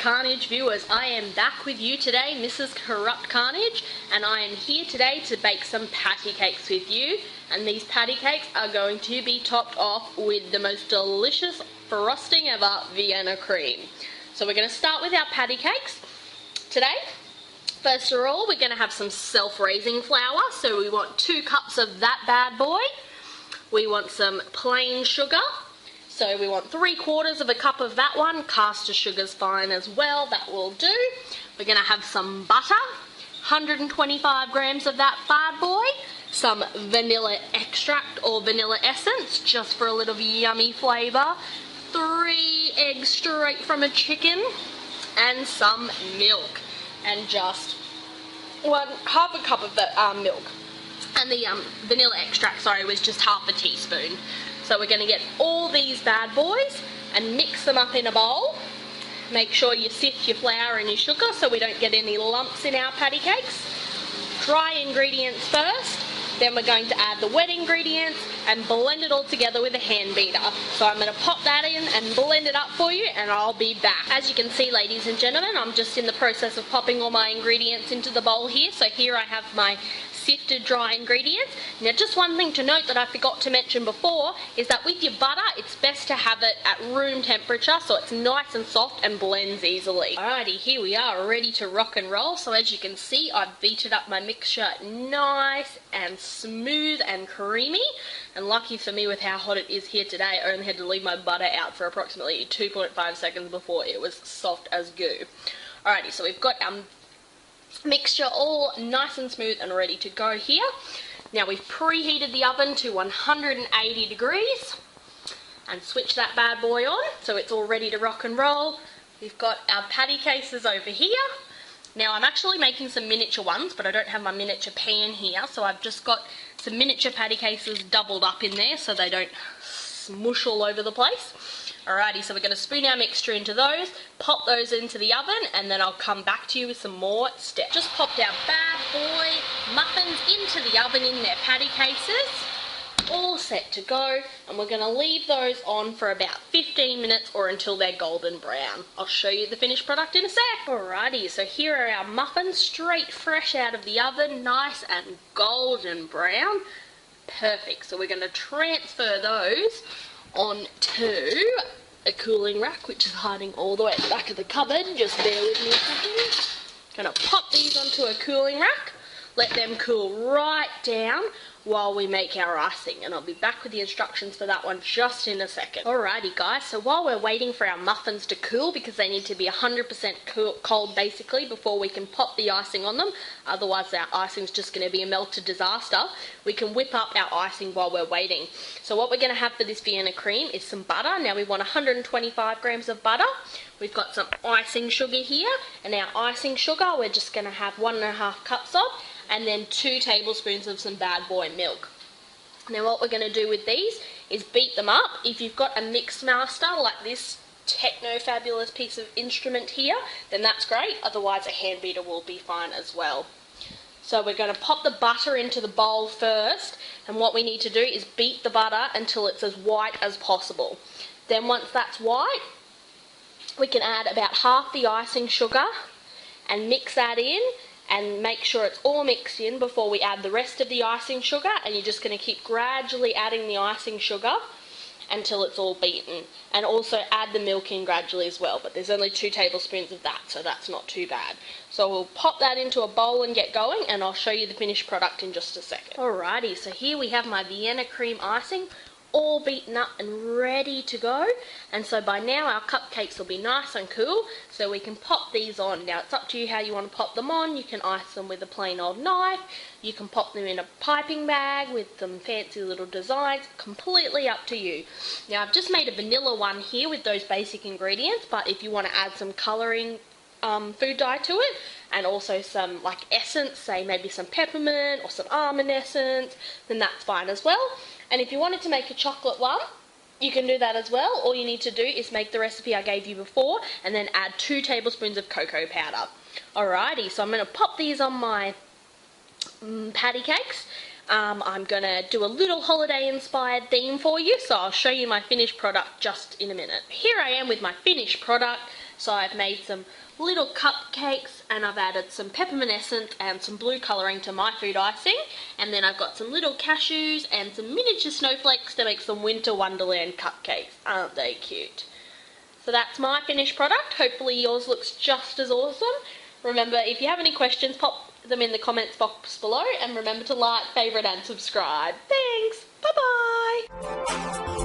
Carnage viewers, I am back with you today, Mrs. Corrupt Carnage, and I am here today to bake some patty cakes with you. And these patty cakes are going to be topped off with the most delicious frosting ever, Vienna cream. So we're going to start with our patty cakes today. First of all, we're going to have some self-raising flour, so we want 2 cups of that bad boy. We want some plain sugar. So we want 3/4 cup of that one. Caster sugar's fine as well, that will do. We're going to have some butter, 125 grams of that bad boy. Some vanilla extract or vanilla essence, just for a little yummy flavour. 3 eggs straight from a chicken. And some milk. And just half a cup of the milk. And the vanilla extract, was just half a teaspoon. So we're going to get all these bad boys and mix them up in a bowl. Make sure you sift your flour and your sugar so we don't get any lumps in our patty cakes. Dry ingredients first, then we're going to add the wet ingredients and blend it all together with a hand beater. So I'm going to pop that in and blend it up for you, and I'll be back. As you can see, ladies and gentlemen, I'm just in the process of popping all my ingredients into the bowl here. So here I have my sifted dry ingredients. Now just one thing to note that I forgot to mention before is that with your butter it's best to have it at room temperature so it's nice and soft and blends easily. Alrighty, here we are ready to rock and roll. So as you can see, I've beaten up my mixture nice and smooth and creamy, and lucky for me with how hot it is here today, I only had to leave my butter out for approximately 2.5 seconds before it was soft as goo. Alrighty, so we've got our mixture all nice and smooth and ready to go here. Now we've preheated the oven to 180 degrees and switch that bad boy on so it's all ready to rock and roll. We've got our patty cases over here. Now I'm actually making some miniature ones, but I don't have my miniature pan here, so I've just got some miniature patty cases doubled up in there so they don't smush all over the place. Alrighty, so we're going to spoon our mixture into those, pop those into the oven, and then I'll come back to you with some more steps. Just popped our bad boy muffins into the oven in their patty cases, all set to go, and we're going to leave those on for about 15 minutes or until they're golden brown. I'll show you the finished product in a sec. Alrighty, so here are our muffins, straight fresh out of the oven, nice and golden brown. Perfect, so we're going to transfer those onto a cooling rack, which is hiding all the way at the back of the cupboard. Just bear with me a second. Gonna pop these onto a cooling rack, let them cool right down while we make our icing, and I'll be back with the instructions for that one just in a second. Alrighty guys, so while we're waiting for our muffins to cool, because they need to be 100% cold basically before we can pop the icing on them, otherwise our icing's just going to be a melted disaster, we can whip up our icing while we're waiting. So what we're going to have for this Vienna cream is some butter. Now we want 125 grams of butter. We've got some icing sugar here, and our icing sugar we're just going to have 1.5 cups of, and then 2 tablespoons of some bad boy milk. Now what we're going to do with these is beat them up. If you've got a mix master like this techno fabulous piece of instrument here, then that's great, otherwise a hand beater will be fine as well. So we're going to pop the butter into the bowl first, and what we need to do is beat the butter until it's as white as possible. Then once that's white, we can add about half the icing sugar and mix that in, and make sure it's all mixed in before we add the rest of the icing sugar, and you're just going to keep gradually adding the icing sugar until it's all beaten, and also add the milk in gradually as well, but there's only 2 tablespoons of that, so that's not too bad. So we'll pop that into a bowl and get going, and I'll show you the finished product in just a second. Alrighty, so here we have my Vienna cream icing all beaten up and ready to go, and so by now our cupcakes will be nice and cool so we can pop these on. Now it's up to you how you want to pop them on. You can ice them with a plain old knife, you can pop them in a piping bag with some fancy little designs, completely up to you. Now I've just made a vanilla one here with those basic ingredients, but if you want to add some colouring food dye to it, and also some like essence, say maybe some peppermint or some almond essence, then that's fine as well. And if you wanted to make a chocolate one, you can do that as well. All you need to do is make the recipe I gave you before and then add 2 tablespoons of cocoa powder. Alrighty, so I'm going to pop these on my patty cakes. I'm going to do a little holiday inspired theme for you, so I'll show you my finished product just in a minute. Here I am with my finished product. So I've made some little cupcakes and I've added some peppermint essence and some blue colouring to my food icing, and then I've got some little cashews and some miniature snowflakes to make some winter wonderland cupcakes. Aren't they cute? So that's my finished product. Hopefully yours looks just as awesome. Remember, if you have any questions, pop them in the comments box below, and remember to like, favourite and subscribe. Thanks! Bye bye!